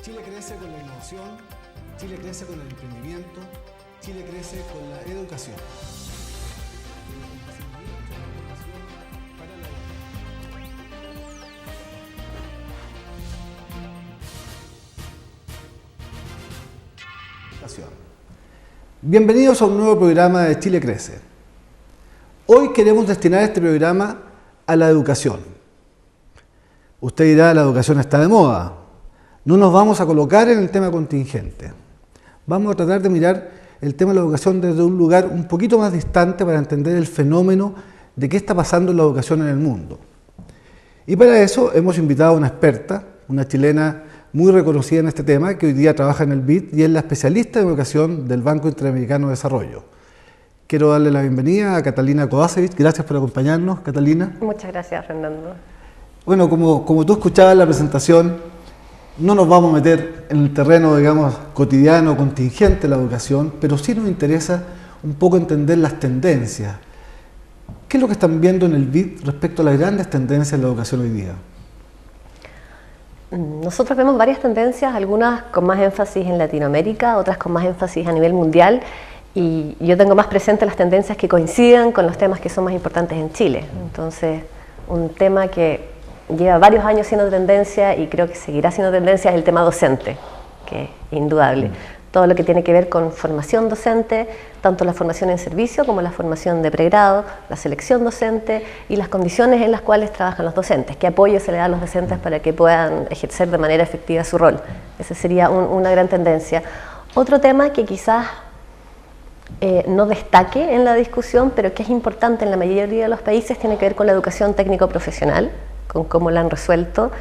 Chile crece con la innovación, Chile crece con el emprendimiento, Chile crece con la educación. Bienvenidos a un nuevo programa de Chile Crece. Hoy queremos destinar este programa a la educación. Usted dirá, la educación está de moda. No nos vamos a colocar en el tema contingente. Vamos a tratar de mirar el tema de la educación desde un lugar un poquito más distante para entender el fenómeno de qué está pasando en la educación en el mundo. Y para eso hemos invitado a una experta, una chilena muy reconocida en este tema, que hoy día trabaja en el BID y es la especialista en educación del Banco Interamericano de Desarrollo. Quiero darle la bienvenida a Catalina Kovacevic. Gracias por acompañarnos, Catalina. Muchas gracias, Fernando. Bueno, como tú escuchabas en la presentación, no nos vamos a meter en el terreno, digamos, cotidiano, contingente de la educación, pero sí nos interesa un poco entender las tendencias. ¿Qué es lo que están viendo en el BID respecto a las grandes tendencias en la educación hoy día? Nosotros vemos varias tendencias, algunas con más énfasis en Latinoamérica, otras con más énfasis a nivel mundial, y yo tengo más presente las tendencias que coincidan con los temas que son más importantes en Chile. Entonces, un tema que lleva varios años siendo tendencia y creo que seguirá siendo tendencia es el tema docente, que es indudable. Todo lo que tiene que ver con formación docente, tanto la formación en servicio como la formación de pregrado, la selección docente y las condiciones en las cuales trabajan los docentes, qué apoyo se le da a los docentes para que puedan ejercer de manera efectiva su rol. Esa sería una gran tendencia. Otro tema que quizás no destaque en la discusión, pero que es importante en la mayoría de los países, tiene que ver con la educación técnico-profesional, con cómo la han resuelto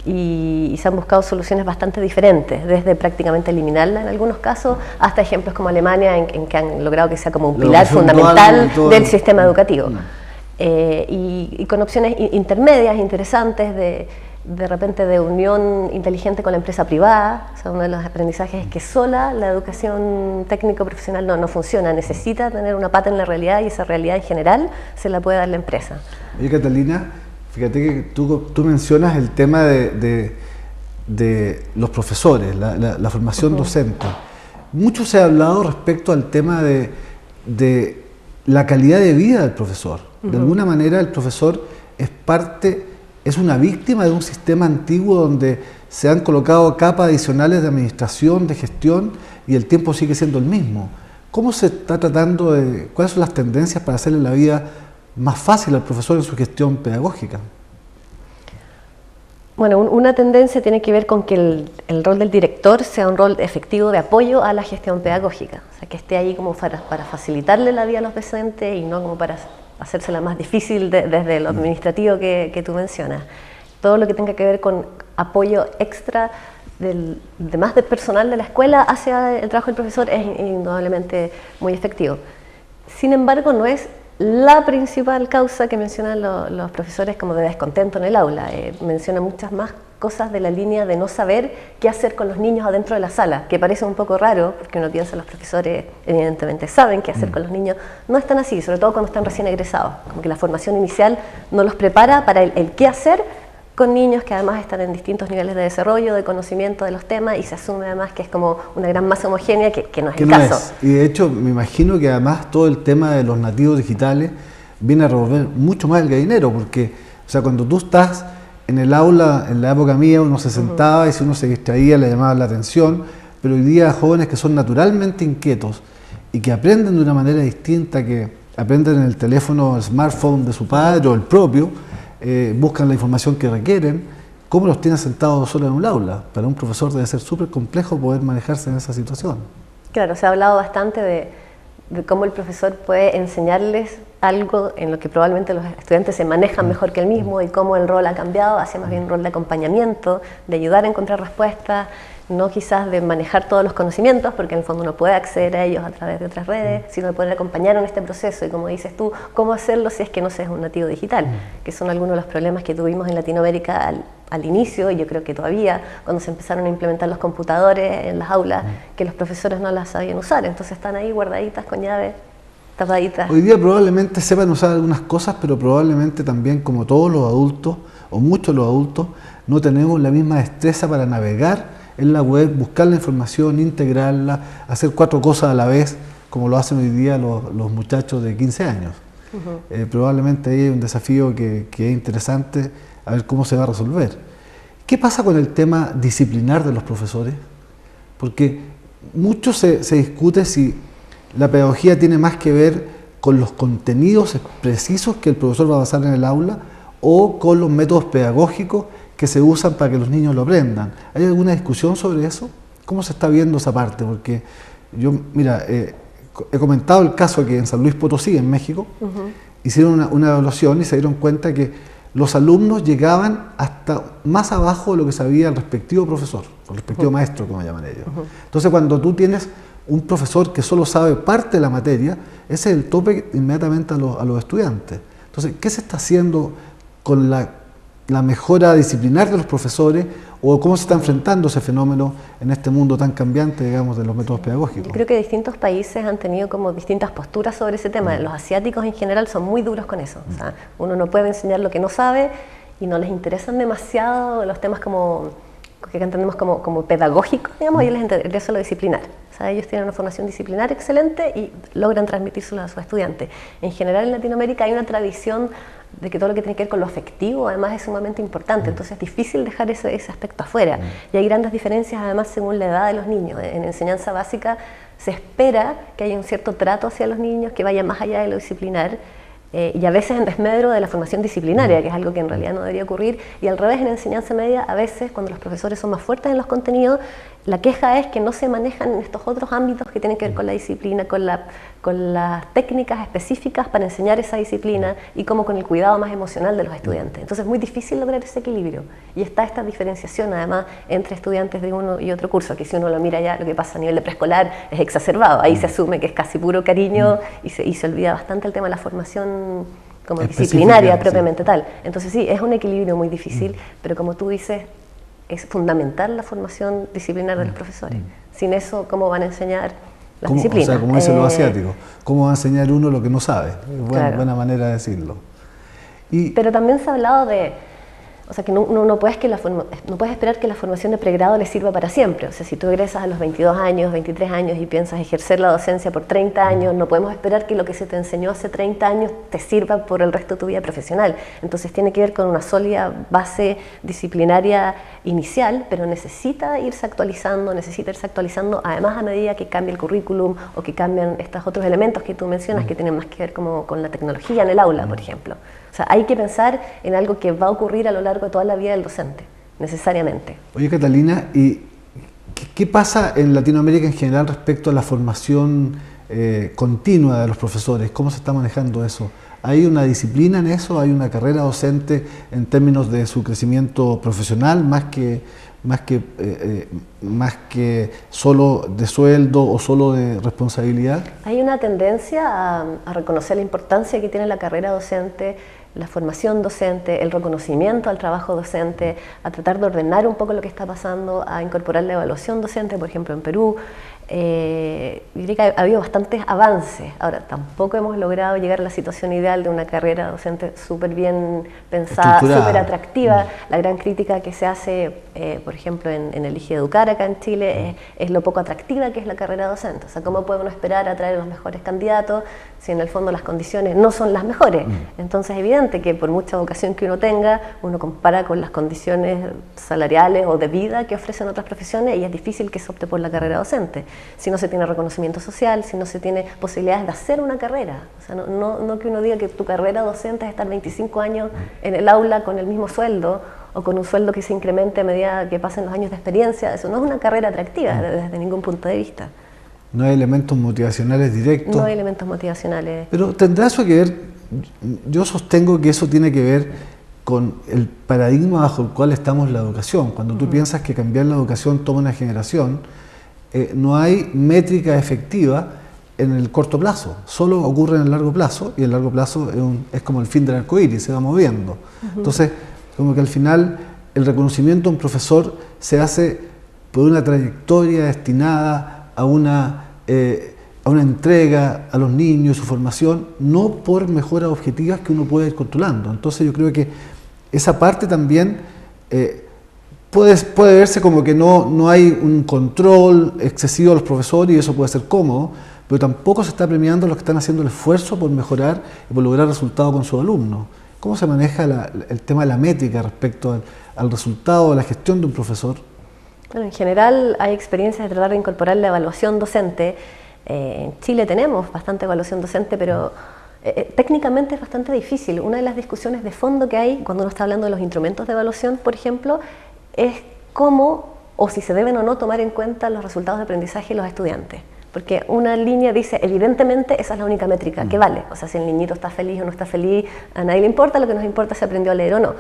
y se han buscado soluciones bastante diferentes, desde prácticamente eliminarla en algunos casos hasta ejemplos como Alemania en que han logrado que sea como un pilar fundamental del sistema educativo. Y con opciones intermedias, interesantes, de repente de unión inteligente con la empresa privada. O sea, uno de los aprendizajes es que sola la educación técnico-profesional no funciona, necesita tener una pata en la realidad y esa realidad en general se la puede dar la empresa. Oye, Catalina, fíjate que tú mencionas el tema de los profesores, la formación docente. Mucho se ha hablado respecto al tema de la calidad de vida del profesor. De alguna manera el profesor es una víctima de un sistema antiguo donde se han colocado capas adicionales de administración, de gestión y el tiempo sigue siendo el mismo. ¿Cómo se está tratando cuáles son las tendencias para hacerle la vida más fácil al profesor en su gestión pedagógica? Bueno, una tendencia tiene que ver con que el rol del director sea un rol efectivo de apoyo a la gestión pedagógica, o sea, que esté ahí como para facilitarle la vida a los docentes y no como para hacérsela más difícil desde lo administrativo que tú mencionas. Todo lo que tenga que ver con apoyo extra del personal de la escuela hacia el trabajo del profesor es indudablemente muy efectivo. Sin embargo, no es la principal causa que mencionan los profesores como de descontento en el aula. Menciona muchas más cosas de la línea de no saber qué hacer con los niños adentro de la sala, que parece un poco raro, porque uno piensa los profesores evidentemente saben qué hacer con los niños. No es tan así, sobre todo cuando están recién egresados, como que la formación inicial no los prepara para el qué hacer con niños que además están en distintos niveles de desarrollo, de conocimiento de los temas, y se asume además que es como una gran masa homogénea, que no es el caso. Y de hecho me imagino que además todo el tema de los nativos digitales viene a revolver mucho más el gallinero, porque o sea, cuando tú estás en el aula, en la época mía uno se sentaba y si uno se distraía le llamaba la atención, pero hoy día jóvenes que son naturalmente inquietos y que aprenden de una manera distinta, que aprenden en el teléfono, el smartphone de su padre o el propio, buscan la información que requieren. ¿Cómo los tiene sentados solo en un aula? Para un profesor debe ser súper complejo poder manejarse en esa situación. Claro, se ha hablado bastante de cómo el profesor puede enseñarles algo en lo que probablemente los estudiantes se manejan mejor que él mismo y cómo el rol ha cambiado hacia más bien un rol de acompañamiento, de ayudar a encontrar respuestas, no quizás de manejar todos los conocimientos, porque en el fondo uno puede acceder a ellos a través de otras redes, sino de poder acompañar en este proceso y, como dices tú, cómo hacerlo si es que no se es un nativo digital, que son algunos de los problemas que tuvimos en Latinoamérica al inicio, y yo creo que todavía, cuando se empezaron a implementar los computadores en las aulas, que los profesores no las sabían usar, entonces están ahí guardaditas con llave, tapaditas. Hoy día probablemente sepan usar algunas cosas, pero probablemente también, como todos los adultos, o muchos de los adultos, no tenemos la misma destreza para navegar en la web, buscar la información, integrarla, hacer 4 cosas a la vez, como lo hacen hoy día los muchachos de 15 años. Probablemente ahí hay un desafío que es interesante, a ver cómo se va a resolver. ¿Qué pasa con el tema disciplinar de los profesores? Porque mucho se discute si la pedagogía tiene más que ver con los contenidos precisos que el profesor va a basar en el aula o con los métodos pedagógicos que se usan para que los niños lo aprendan. ¿Hay alguna discusión sobre eso? ¿Cómo se está viendo esa parte? Porque yo, mira, he comentado el caso que en San Luis Potosí, en México, hicieron una evaluación y se dieron cuenta que los alumnos llegaban hasta más abajo de lo que sabía el respectivo profesor, el respectivo maestro, como llaman ellos. Entonces, cuando tú tienes un profesor que solo sabe parte de la materia, ese es el tope inmediatamente a los estudiantes. Entonces, ¿qué se está haciendo con la mejora disciplinar de los profesores o cómo se está enfrentando ese fenómeno en este mundo tan cambiante, digamos, de los métodos pedagógicos? Yo creo que distintos países han tenido como distintas posturas sobre ese tema. Los asiáticos en general son muy duros con eso. O sea, uno no puede enseñar lo que no sabe y no les interesan demasiado los temas como que entendemos como pedagógicos, digamos, y les interesa lo disciplinar. O sea, ellos tienen una formación disciplinar excelente y logran transmitírselo a sus estudiantes. En general en Latinoamérica hay una tradición de que todo lo que tiene que ver con lo afectivo además es sumamente importante, entonces es difícil dejar ese aspecto afuera. Y hay grandes diferencias además según la edad de los niños. En enseñanza básica se espera que haya un cierto trato hacia los niños que vaya más allá de lo disciplinar, y a veces en desmedro de la formación disciplinaria, que es algo que en realidad no debería ocurrir, y al revés en enseñanza media, a veces cuando los profesores son más fuertes en los contenidos, la queja es que no se manejan en estos otros ámbitos que tienen que ver con la disciplina, con las técnicas específicas para enseñar esa disciplina y como con el cuidado más emocional de los estudiantes. Entonces es muy difícil lograr ese equilibrio y está esta diferenciación además entre estudiantes de uno y otro curso, que si uno lo mira ya lo que pasa a nivel de preescolar es exacerbado, ahí se asume que es casi puro cariño y se olvida bastante el tema de la formación como disciplinaria propiamente tal. Entonces sí, es un equilibrio muy difícil, pero como tú dices, es fundamental la formación disciplinar de los profesores. Sin eso, ¿cómo van a enseñar las disciplinas? O sea, como dicen los asiáticos, ¿cómo va a enseñar uno lo que no sabe? Buena manera de decirlo. Pero también se ha hablado de, o sea, que no puedes esperar que la formación de pregrado le sirva para siempre. O sea, si tú egresas a los 22 años, 23 años y piensas ejercer la docencia por 30 años, no podemos esperar que lo que se te enseñó hace 30 años te sirva por el resto de tu vida profesional. Entonces tiene que ver con una sólida base disciplinaria inicial, pero necesita irse actualizando además a medida que cambia el currículum o que cambian estos otros elementos que tú mencionas que tienen más que ver como con la tecnología en el aula, por ejemplo. O sea, hay que pensar en algo que va a ocurrir a lo largo de toda la vida del docente, necesariamente. Oye, Catalina, ¿y qué pasa en Latinoamérica en general respecto a la formación continua de los profesores? ¿Cómo se está manejando eso? ¿Hay una disciplina en eso? ¿Hay una carrera docente en términos de su crecimiento profesional más que solo de sueldo o solo de responsabilidad? Hay una tendencia a reconocer la importancia que tiene la carrera docente, la formación docente, el reconocimiento al trabajo docente, a tratar de ordenar un poco lo que está pasando, a incorporar la evaluación docente, por ejemplo en Perú. Diría que ha habido bastantes avances. Ahora, tampoco hemos logrado llegar a la situación ideal de una carrera docente súper bien pensada, súper atractiva. La gran crítica que se hace, por ejemplo, en Elige Educar acá en Chile, es lo poco atractiva que es la carrera docente. O sea, ¿cómo puede uno esperar atraer los mejores candidatos si en el fondo las condiciones no son las mejores? Entonces es evidente que por mucha vocación que uno tenga, uno compara con las condiciones salariales o de vida que ofrecen otras profesiones y es difícil que se opte por la carrera docente. Si no se tiene reconocimiento social, si no se tiene posibilidades de hacer una carrera. O sea, no que uno diga que tu carrera docente es estar 25 años en el aula con el mismo sueldo o con un sueldo que se incremente a medida que pasen los años de experiencia. Eso no es una carrera atractiva desde ningún punto de vista. No hay elementos motivacionales directos. No hay elementos motivacionales. Pero ¿tendrá eso que ver? Yo sostengo que eso tiene que ver con el paradigma bajo el cual estamos en la educación. Cuando tú piensas que cambiar la educación toma una generación, no hay métrica efectiva en el corto plazo, solo ocurre en el largo plazo, y el largo plazo es como el fin del arco iris, se va moviendo. Entonces, como que al final el reconocimiento de un profesor se hace por una trayectoria destinada a una entrega a los niños, su formación, no por mejoras objetivas que uno puede ir controlando. Entonces yo creo que esa parte también puede verse como que no hay un control excesivo de los profesores y eso puede ser cómodo, pero tampoco se está premiando a los que están haciendo el esfuerzo por mejorar y por lograr resultados con sus alumnos. ¿Cómo se maneja el tema de la métrica respecto al resultado de la gestión de un profesor? Bueno, en general hay experiencias de tratar de incorporar la evaluación docente. En Chile tenemos bastante evaluación docente, pero técnicamente es bastante difícil. Una de las discusiones de fondo que hay cuando uno está hablando de los instrumentos de evaluación, por ejemplo, es cómo o si se deben o no tomar en cuenta los resultados de aprendizaje de los estudiantes. Porque una línea dice, evidentemente esa es la única métrica que vale. O sea, si el niñito está feliz o no está feliz, a nadie le importa, lo que nos importa es si aprendió a leer o no.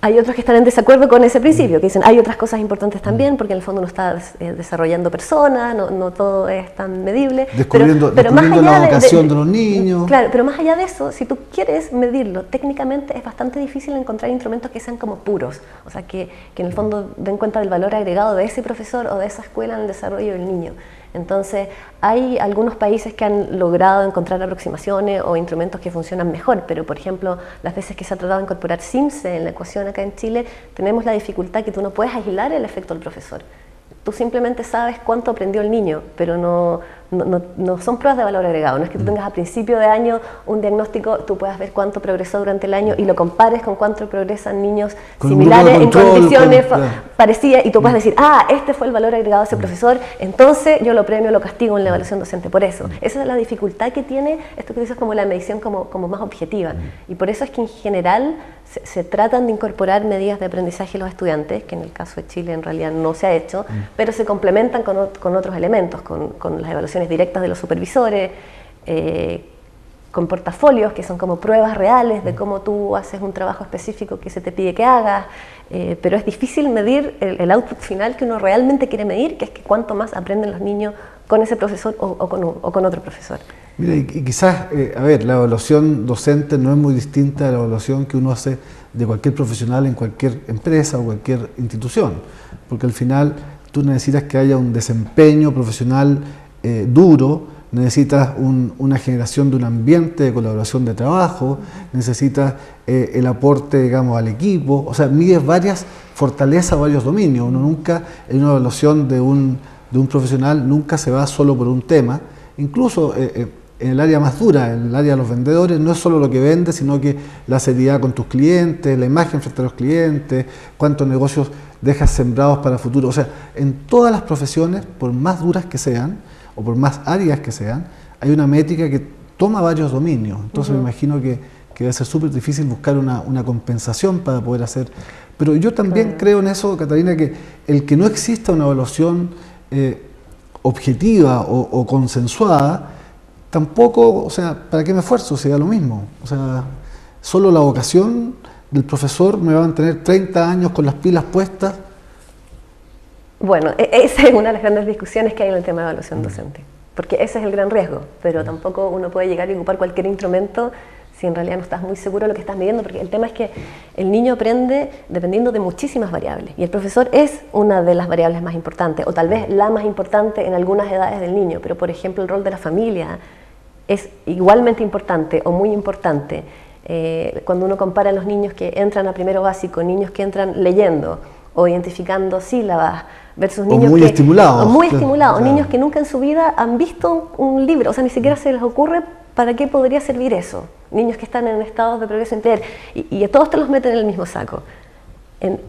Hay otros que están en desacuerdo con ese principio, que dicen hay otras cosas importantes también, porque en el fondo uno está desarrollando personas, no todo es tan medible. Descubriendo la vocación de los niños. Claro, pero más allá de eso, si tú quieres medirlo, técnicamente es bastante difícil encontrar instrumentos que sean como puros, o sea, que en el fondo den cuenta del valor agregado de ese profesor o de esa escuela en el desarrollo del niño. Entonces, hay algunos países que han logrado encontrar aproximaciones o instrumentos que funcionan mejor, pero por ejemplo, las veces que se ha tratado de incorporar SIMSE en la ecuación acá en Chile, tenemos la dificultad que tú no puedes aislar el efecto del profesor. Tú simplemente sabes cuánto aprendió el niño, pero no son pruebas de valor agregado. No es que tú tengas a principio de año un diagnóstico, tú puedas ver cuánto progresó durante el año y lo compares con cuánto progresan niños similares en condiciones parecidas y tú puedes decir, este fue el valor agregado de ese profesor, entonces yo lo premio, lo castigo en la evaluación docente por eso. Esa es la dificultad que tiene esto que dices como la medición como más objetiva. Y por eso es que en general se tratan de incorporar medidas de aprendizaje a los estudiantes, que en el caso de Chile en realidad no se ha hecho, pero se complementan con otros elementos, con las evaluaciones directas de los supervisores, con portafolios que son como pruebas reales de cómo tú haces un trabajo específico que se te pide que hagas, pero es difícil medir el output final que uno realmente quiere medir, que es que cuánto más aprenden los niños con ese profesor o con otro profesor. Mira, y quizás, la evaluación docente no es muy distinta de la evaluación que uno hace de cualquier profesional en cualquier empresa o cualquier institución, porque al final tú necesitas que haya un desempeño profesional duro, necesitas una generación de un ambiente de colaboración de trabajo, necesitas el aporte, digamos, al equipo, o sea, mides varias fortalezas, varios dominios. Uno nunca, en una evaluación de un profesional, nunca se va solo por un tema, incluso en el área más dura, en el área de los vendedores, no es solo lo que vendes, sino que la seriedad con tus clientes, la imagen frente a los clientes, cuántos negocios dejas sembrados para el futuro. O sea, en todas las profesiones, por más duras que sean, o por más áreas que sean, hay una métrica que toma varios dominios. Entonces me imagino que debe ser súper difícil buscar una compensación para poder hacer. Pero yo también creo en eso, Catalina, que el que no exista una evaluación objetiva o consensuada, tampoco, o sea, ¿para qué me esfuerzo si da lo mismo? O sea, solo la vocación del profesor me va a mantener 30 años con las pilas puestas. Bueno, esa es una de las grandes discusiones que hay en el tema de evaluación docente, porque ese es el gran riesgo, pero tampoco uno puede llegar y ocupar cualquier instrumento si en realidad no estás muy seguro de lo que estás midiendo, porque el tema es que el niño aprende dependiendo de muchísimas variables, y el profesor es una de las variables más importantes, o tal vez la más importante en algunas edades del niño, pero por ejemplo el rol de la familia es igualmente importante o muy importante. Cuando uno compara a los niños que entran a primero básico, niños que entran leyendo o identificando sílabas, versus niños muy estimulados. Muy estimulados, niños que nunca en su vida han visto un libro, o sea, ni siquiera se les ocurre para qué podría servir eso. Niños que están en estados de progreso integral y a todos te los meten en el mismo saco.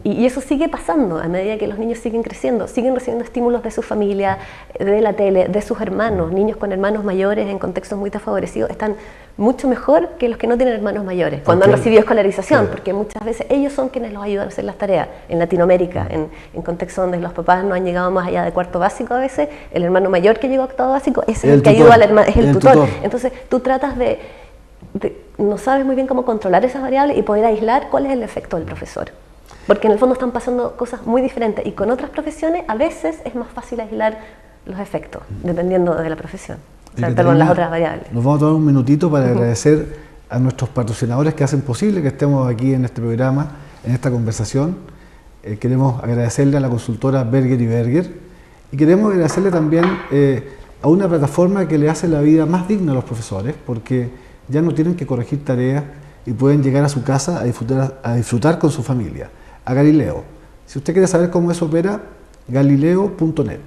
Y eso sigue pasando a medida que los niños siguen creciendo, siguen recibiendo estímulos de su familia, de la tele, de sus hermanos. Niños con hermanos mayores en contextos muy desfavorecidos están mucho mejor que los que no tienen hermanos mayores cuando han recibido escolarización, porque muchas veces ellos son quienes los ayudan a hacer las tareas. En Latinoamérica, en contextos donde los papás no han llegado más allá de cuarto básico a veces, el hermano mayor que llegó a octavo básico es el que ayuda al hermano, es el tutor. Entonces tú tratas no sabes muy bien cómo controlar esas variables y poder aislar cuál es el efecto del profesor. Porque en el fondo están pasando cosas muy diferentes y con otras profesiones a veces es más fácil aislar los efectos, dependiendo de la profesión. O sea, perdón, las otras variables. Nos vamos a tomar un minutito para agradecer a nuestros patrocinadores que hacen posible que estemos aquí en este programa, en esta conversación. Queremos agradecerle a la consultora Berger y Berger y queremos agradecerle también a una plataforma que le hace la vida más digna a los profesores, porque ya no tienen que corregir tareas y pueden llegar a su casa a disfrutar con su familia. a Galileo. Si usted quiere saber cómo eso opera, galileo.net.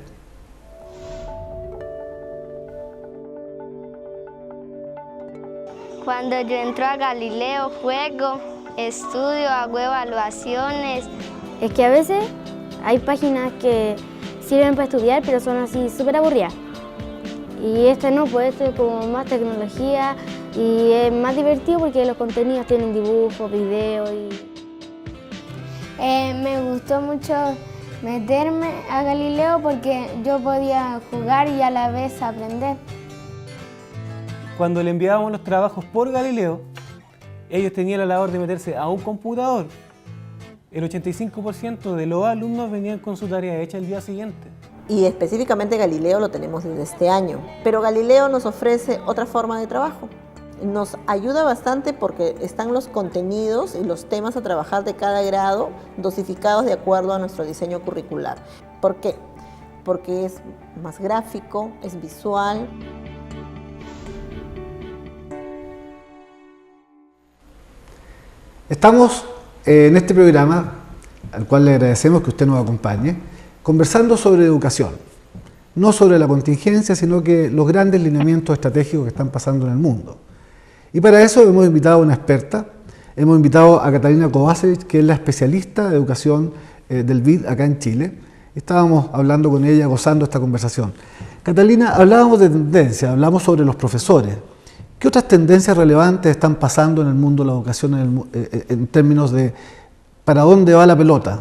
Cuando yo entro a Galileo, juego, estudio, hago evaluaciones. Es que a veces hay páginas que sirven para estudiar, pero son así súper aburridas. Y este no, pues este es como más tecnología y es más divertido porque los contenidos tienen dibujos, videos y... Me gustó mucho meterme a Galileo porque yo podía jugar y a la vez aprender. Cuando le enviábamos los trabajos por Galileo, ellos tenían la labor de meterse a un computador. El 85% de los alumnos venían con su tarea hecha el día siguiente. Y específicamente Galileo lo tenemos desde este año. Pero Galileo nos ofrece otra forma de trabajo. Nos ayuda bastante porque están los contenidos y los temas a trabajar de cada grado dosificados de acuerdo a nuestro diseño curricular. ¿Por qué? Porque es más gráfico, es visual. Estamos en este programa, al cual le agradecemos que usted nos acompañe, conversando sobre educación. No sobre la contingencia, sino que los grandes lineamientos estratégicos que están pasando en el mundo. Y para eso hemos invitado a una experta, hemos invitado a Catalina Kovacevic, que es la especialista de educación del BID acá en Chile. Estábamos hablando con ella, gozando esta conversación. Catalina, hablábamos de tendencias, hablamos sobre los profesores. ¿Qué otras tendencias relevantes están pasando en el mundo de la educación en términos de para dónde va la pelota?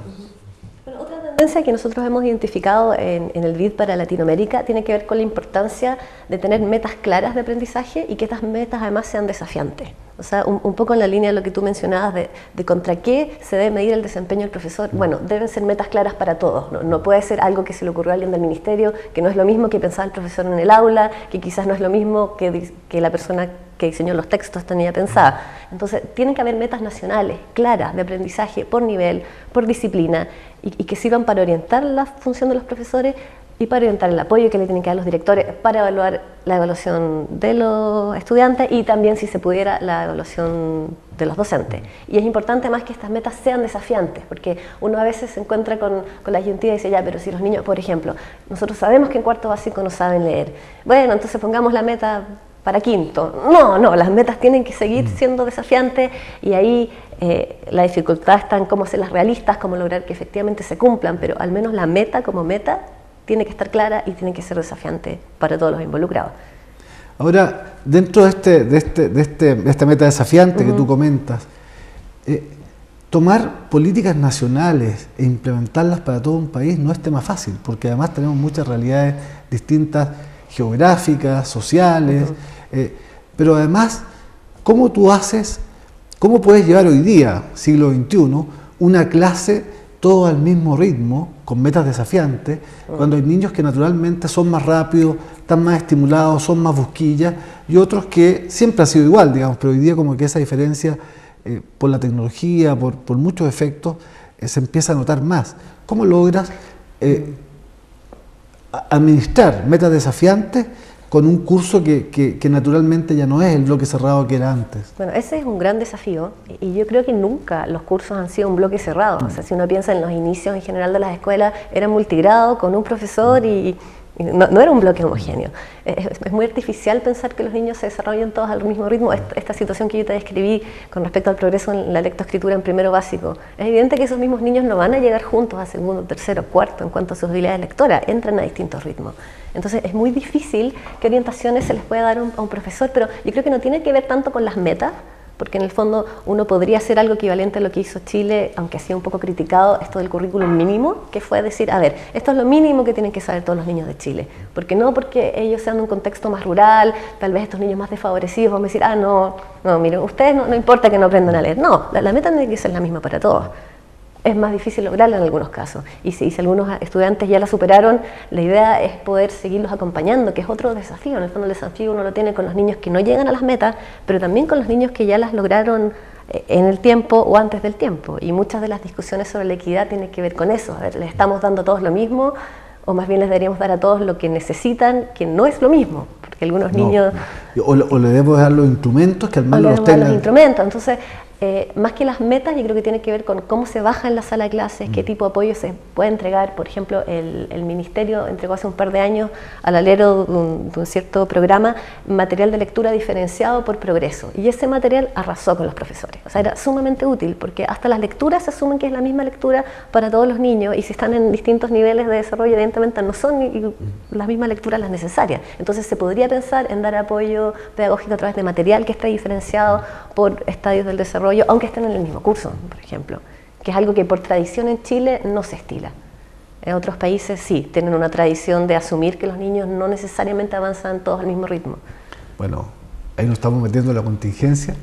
Bueno, otra tendencia que nosotros hemos identificado en el BID para Latinoamérica tiene que ver con la importancia de tener metas claras de aprendizaje y que estas metas además sean desafiantes. O sea, un poco en la línea de lo que tú mencionabas de contra qué se debe medir el desempeño del profesor. Bueno, deben ser metas claras para todos. No puede ser algo que se le ocurrió a alguien del ministerio, que no es lo mismo que pensaba el profesor en el aula, que quizás no es lo mismo que la persona que diseñó los textos tenía pensada. Entonces, tienen que haber metas nacionales, claras, de aprendizaje por nivel, por disciplina, y que sirvan para orientar la función de los profesores y para orientar el apoyo que le tienen que dar los directores para evaluar la evaluación de los estudiantes y también, si se pudiera, la evaluación de los docentes. Y es importante más que estas metas sean desafiantes, porque uno a veces se encuentra con la disyuntiva y dice, ya, pero si los niños, por ejemplo, nosotros sabemos que en cuarto básico no saben leer, bueno, entonces pongamos la meta para quinto. No, las metas tienen que seguir siendo desafiantes y ahí la dificultad está en cómo hacerlas realistas, cómo lograr que efectivamente se cumplan, pero al menos la meta como meta tiene que estar clara y tiene que ser desafiante para todos los involucrados. Ahora, dentro de esta meta desafiante que tú comentas, tomar políticas nacionales e implementarlas para todo un país no es tema fácil, porque además tenemos muchas realidades distintas, geográficas, sociales, pero además, ¿cómo puedes llevar hoy día, siglo XXI, una clase todo al mismo ritmo, con metas desafiantes, cuando hay niños que naturalmente son más rápidos, están más estimulados, son más busquillas, y otros que siempre ha sido igual, digamos, pero hoy día como que esa diferencia por la tecnología, por muchos efectos, se empieza a notar más. ¿Cómo logras administrar metas desafiantes con un curso que naturalmente ya no es el bloque cerrado que era antes? Bueno, ese es un gran desafío y yo creo que nunca los cursos han sido un bloque cerrado. O sea, si uno piensa en los inicios en general de las escuelas, era multigrado con un profesor y no era un bloque homogéneo. Es muy artificial pensar que los niños se desarrollan todos al mismo ritmo. Esta situación que yo te describí con respecto al progreso en la lectoescritura en primero básico, es evidente que esos mismos niños no van a llegar juntos a segundo, tercero, cuarto en cuanto a sus habilidades lectoras, entran a distintos ritmos. Entonces es muy difícil qué orientaciones se les pueda dar a un profesor, pero yo creo que no tiene que ver tanto con las metas, porque en el fondo uno podría hacer algo equivalente a lo que hizo Chile, aunque ha sido un poco criticado, esto del currículum mínimo, que fue decir, a ver, esto es lo mínimo que tienen que saber todos los niños de Chile. Porque no porque ellos sean de un contexto más rural, tal vez estos niños más desfavorecidos, vamos a decir, no, miren, ustedes no importa que no aprendan a leer. No, la meta tiene que ser la misma para todos. Es más difícil lograrla en algunos casos. Y si algunos estudiantes ya la superaron, la idea es poder seguirlos acompañando, que es otro desafío. En el fondo el desafío uno lo tiene con los niños que no llegan a las metas, pero también con los niños que ya las lograron en el tiempo o antes del tiempo. Y muchas de las discusiones sobre la equidad tienen que ver con eso. A ver, ¿les estamos dando a todos lo mismo? O más bien les deberíamos dar a todos lo que necesitan, que no es lo mismo. Porque algunos niños... O le debemos dar los instrumentos que al menos los tengan. Los instrumentos. Entonces, más que las metas, yo creo que tiene que ver con cómo se baja en la sala de clases, qué tipo de apoyo se puede entregar. Por ejemplo, el Ministerio entregó hace un par de años al alero de un cierto programa material de lectura diferenciado por progreso, y ese material arrasó con los profesores. O sea, era sumamente útil, porque hasta las lecturas se asumen que es la misma lectura para todos los niños, y si están en distintos niveles de desarrollo, evidentemente no son las mismas lecturas las necesarias. Entonces se podría pensar en dar apoyo pedagógico a través de material que esté diferenciado por estadios del desarrollo, aunque estén en el mismo curso, por ejemplo, que es algo que por tradición en Chile no se estila. En otros países sí, tienen una tradición de asumir que los niños no necesariamente avanzan todos al mismo ritmo. Bueno, ahí nos estamos metiendo en la contingencia,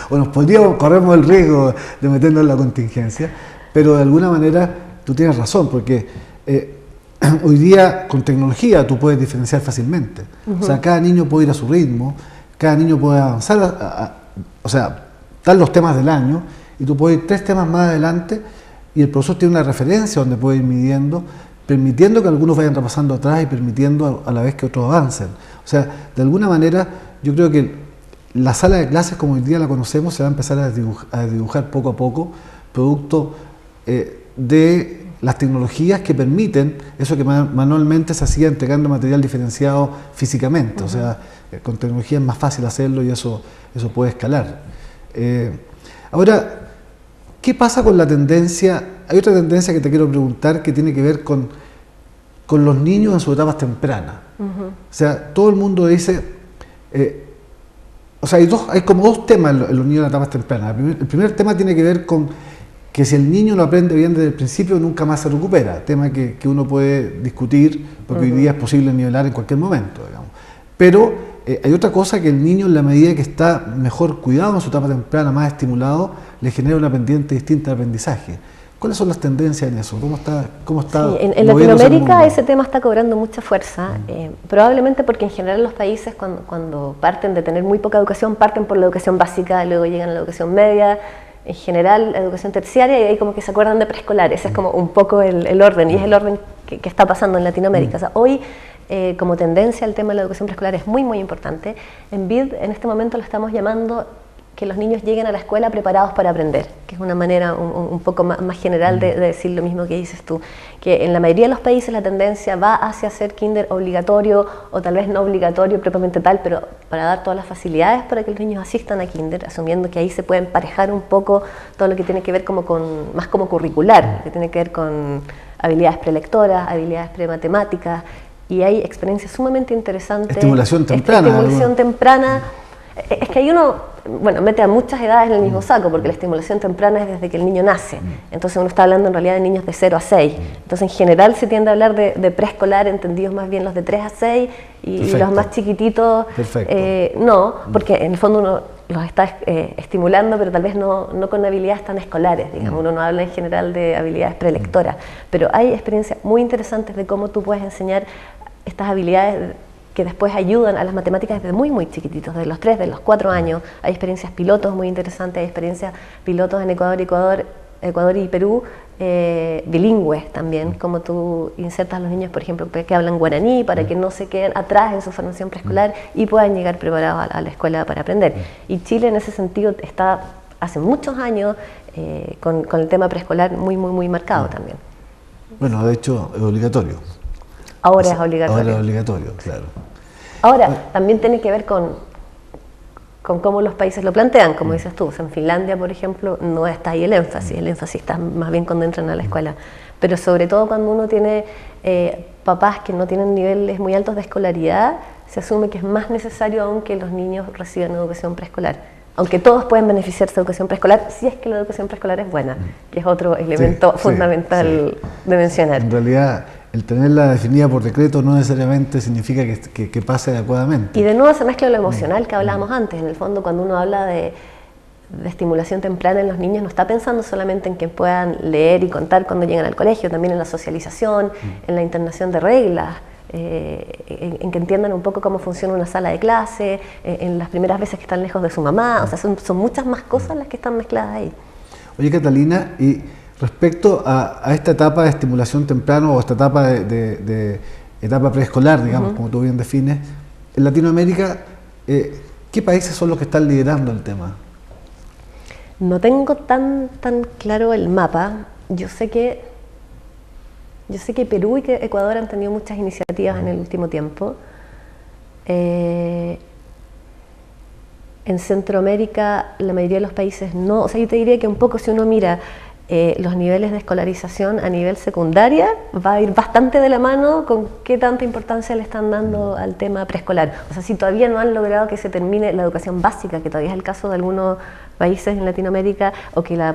o corremos el riesgo de meternos en la contingencia, pero de alguna manera tú tienes razón, porque hoy día con tecnología tú puedes diferenciar fácilmente. O sea, cada niño puede ir a su ritmo, cada niño puede avanzar, o sea, están los temas del año y tú puedes ir 3 temas más adelante y el profesor tiene una referencia donde puede ir midiendo, permitiendo que algunos vayan repasando atrás y permitiendo a la vez que otros avancen. O sea, de alguna manera yo creo que la sala de clases como hoy día la conocemos se va a empezar a dibujar poco a poco, producto de las tecnologías que permiten eso que manualmente se hacía entregando material diferenciado físicamente. O sea, con tecnología es más fácil hacerlo y eso puede escalar. Ahora, ¿qué pasa con la tendencia? Hay otra tendencia que te quiero preguntar que tiene que ver con los niños en sus etapas tempranas. O sea, todo el mundo dice, o sea, hay como 2 temas en los niños en etapas tempranas. El primer tema tiene que ver con que si el niño lo aprende bien desde el principio, nunca más se recupera. Tema que uno puede discutir, porque hoy día es posible nivelar en cualquier momento, digamos. Pero hay otra cosa, que el niño, en la medida que está mejor cuidado en su etapa temprana, más estimulado, le genera una pendiente distinta de aprendizaje. ¿Cuáles son las tendencias en eso? ¿Cómo está sí, en Latinoamérica ese tema está cobrando mucha fuerza, probablemente porque en general los países cuando parten de tener muy poca educación, parten por la educación básica, luego llegan a la educación media, en general la educación terciaria, y ahí como que se acuerdan de preescolar. Ese es como un poco el orden, y es el orden que está pasando en Latinoamérica. O sea, hoy como tendencia el tema de la educación preescolar es muy muy importante. En BID en este momento lo estamos llamando que los niños lleguen a la escuela preparados para aprender, que es una manera un poco más general de decir lo mismo que dices tú, que en la mayoría de los países la tendencia va hacia hacer kinder obligatorio, o tal vez no obligatorio propiamente tal, pero para dar todas las facilidades para que los niños asistan a kinder, asumiendo que ahí se puede emparejar un poco todo lo que tiene que ver más como curricular, que tiene que ver con habilidades prelectoras, habilidades prematemáticas, y hay experiencias sumamente interesantes. Estimulación temprana. Estimulación temprana. Es que hay uno, bueno, mete a muchas edades en el mismo saco, porque la estimulación temprana es desde que el niño nace. Entonces uno está hablando en realidad de niños de 0 a 6. Entonces en general se tiende a hablar de preescolar, entendidos más bien los de 3 a 6, y los más chiquititos no, porque en el fondo uno los está estimulando, pero tal vez no con habilidades tan escolares, digamos. Uno no habla en general de habilidades prelectoras, pero hay experiencias muy interesantes de cómo tú puedes enseñar estas habilidades que después ayudan a las matemáticas desde muy muy chiquititos, de los 3, de los 4 años. Hay experiencias pilotos muy interesantes, hay experiencias pilotos en Ecuador y Perú, bilingües también, como tú insertas a los niños, por ejemplo, que hablan guaraní, para que no se queden atrás en su formación preescolar y puedan llegar preparados a la escuela para aprender. Y Chile en ese sentido está hace muchos años con el tema preescolar muy marcado también. Bueno, de hecho es obligatorio. Ahora es obligatorio. Ahora es obligatorio, claro. Ahora, también tiene que ver con cómo los países lo plantean, como dices tú. O sea, en Finlandia, por ejemplo, no está ahí el énfasis está más bien cuando entran a la escuela. Pero sobre todo cuando uno tiene papás que no tienen niveles muy altos de escolaridad, se asume que es más necesario aún que los niños reciban educación preescolar. Aunque todos pueden beneficiarse de educación preescolar, si es que la educación preescolar es buena, que es otro elemento fundamental de mencionar. En realidad, el tenerla definida por decreto no necesariamente significa que pase adecuadamente. Y de nuevo se mezcla lo emocional que hablábamos antes. En el fondo, cuando uno habla de estimulación temprana en los niños, no está pensando solamente en que puedan leer y contar cuando llegan al colegio, también en la socialización, en la internación de reglas, en que entiendan un poco cómo funciona una sala de clase, en las primeras veces que están lejos de su mamá. O sea, son muchas más cosas las que están mezcladas ahí. Oye, Catalina, y respecto a esta etapa de estimulación temprana, o esta etapa de etapa preescolar, digamos, como tú bien defines, en Latinoamérica, ¿qué países son los que están liderando el tema? No tengo tan claro el mapa. Yo sé que Perú y que Ecuador han tenido muchas iniciativas en el último tiempo. En Centroamérica la mayoría de los países no. O sea, yo te diría que un poco si uno mira los niveles de escolarización a nivel secundaria, va a ir bastante de la mano con qué tanta importancia le están dando al tema preescolar. O sea, si todavía no han logrado que se termine la educación básica, que todavía es el caso de algunos países en Latinoamérica, o que la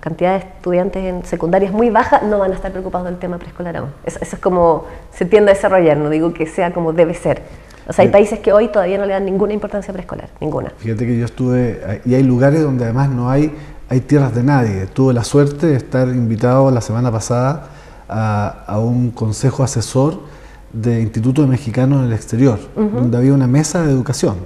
cantidad de estudiantes en secundaria es muy baja, no van a estar preocupados del tema preescolar aún. Eso es como se tiende a desarrollar, no digo que sea como debe ser. O sea, hay países que hoy todavía no le dan ninguna importancia preescolar, ninguna. Fíjate que yo estuve, y hay lugares donde además no hay tierras de nadie. Tuve la suerte de estar invitado la semana pasada a un consejo asesor de institutos mexicanos en el exterior, donde había una mesa de educación,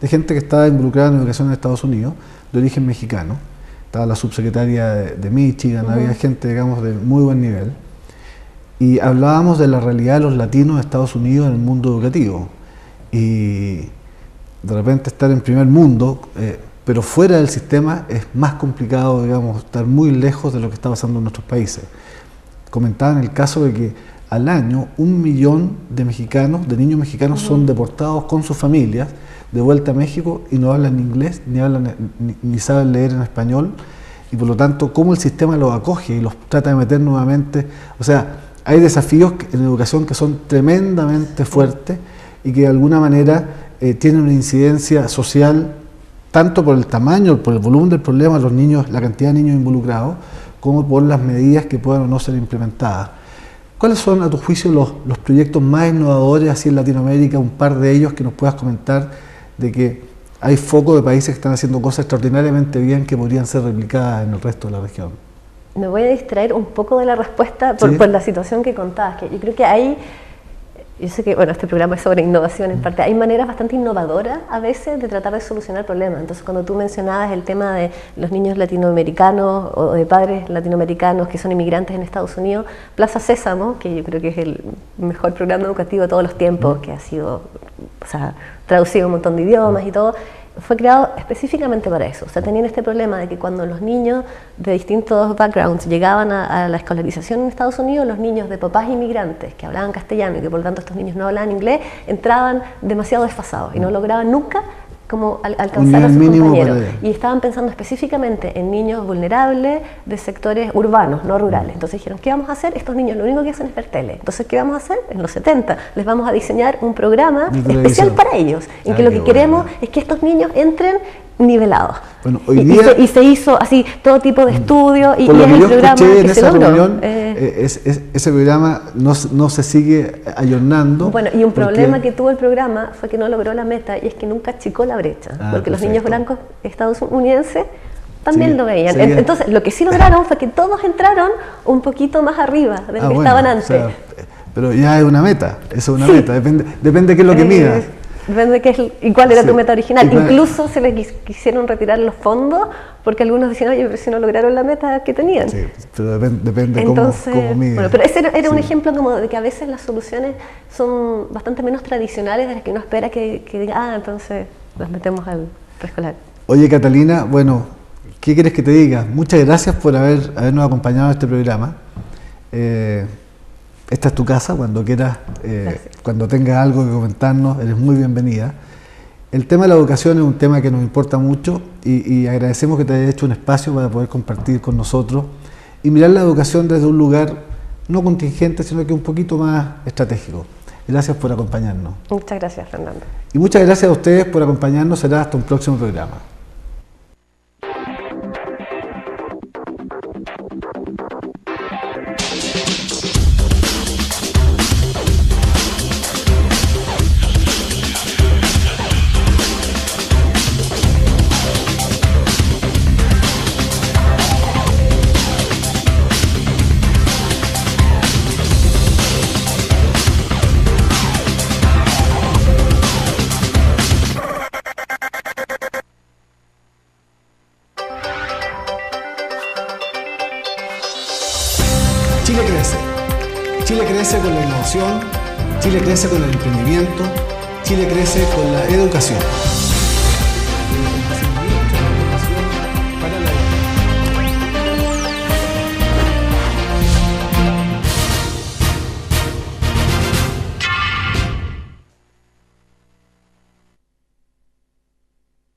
de gente que estaba involucrada en educación en Estados Unidos, de origen mexicano. Estaba la subsecretaria de Michigan, había gente, digamos, de muy buen nivel. Y hablábamos de la realidad de los latinos de Estados Unidos en el mundo educativo. Y de repente estar en primer mundo, pero fuera del sistema es más complicado, digamos, estar muy lejos de lo que está pasando en nuestros países. Comentaban el caso de que al año 1 millón de mexicanos, de niños mexicanos, son deportados con sus familias de vuelta a México y no hablan inglés, ni saben leer en español, y por lo tanto, cómo el sistema los acoge y los trata de meter nuevamente. O sea, hay desafíos en educación que son tremendamente fuertes y que de alguna manera tienen una incidencia social tanto por el tamaño, por el volumen del problema, los niños, la cantidad de niños involucrados, como por las medidas que puedan o no ser implementadas. ¿Cuáles son, a tu juicio, los proyectos más innovadores así en Latinoamérica? Un par de ellos que nos puedas comentar, de que hay foco de países que están haciendo cosas extraordinariamente bien que podrían ser replicadas en el resto de la región. Me voy a distraer un poco de la respuesta por la situación que contabas, que yo creo que hay... Yo sé que, bueno, este programa es sobre innovación en parte. Hay maneras bastante innovadoras a veces de tratar de solucionar problemas. Entonces, cuando tú mencionabas el tema de los niños latinoamericanos o de padres latinoamericanos que son inmigrantes en Estados Unidos, Plaza Sésamo, que yo creo que es el mejor programa educativo de todos los tiempos, que ha sido, o sea, traducido en un montón de idiomas y todo, fue creado específicamente para eso. O sea, tenían este problema de que cuando los niños de distintos backgrounds llegaban a la escolarización en Estados Unidos, los niños de papás inmigrantes que hablaban castellano y que por lo tanto estos niños no hablaban inglés, entraban demasiado desfasados y no lograban nunca como alcanzar a sus compañeros. Y estaban pensando específicamente en niños vulnerables de sectores urbanos, no rurales. Entonces dijeron, ¿qué vamos a hacer? Estos niños lo único que hacen es ver tele. Entonces, ¿qué vamos a hacer? En los 70 les vamos a diseñar un programa especial para ellos, en que lo que queremos es que estos niños entren nivelados. Bueno, hoy día, y se hizo así todo tipo de estudios y es el programa que se logró. Ese programa no se sigue ayornando. Bueno, y un problema que tuvo el programa fue que no logró la meta, y es que nunca achicó la brecha, porque los niños blancos estadounidenses también lo veían. Entonces, lo que sí lograron fue que todos entraron un poquito más arriba de lo que estaban antes. O sea, pero ya es una meta, eso es una meta, depende de qué es lo que midas. Depende de qué es, y cuál era tu meta original. Incluso se les quisieron retirar los fondos porque algunos decían, oye, pero si no lograron la meta que tenían. Sí, pero depende entonces, cómo mides. Bueno, pero ese era un ejemplo como de que a veces las soluciones son bastante menos tradicionales de las que uno espera que diga, entonces las metemos al preescolar. Oye, Catalina, bueno, ¿qué quieres que te diga? Muchas gracias por habernos acompañado en este programa. Esta es tu casa, cuando quieras, cuando tengas algo que comentarnos, eres muy bienvenida. El tema de la educación es un tema que nos importa mucho y agradecemos que te hayas hecho un espacio para poder compartir con nosotros y mirar la educación desde un lugar no contingente, sino que un poquito más estratégico. Gracias por acompañarnos. Muchas gracias, Fernando. Y muchas gracias a ustedes por acompañarnos. Será hasta un próximo programa. Chile crece. Chile crece con la innovación, Chile crece con el emprendimiento, Chile crece con la educación.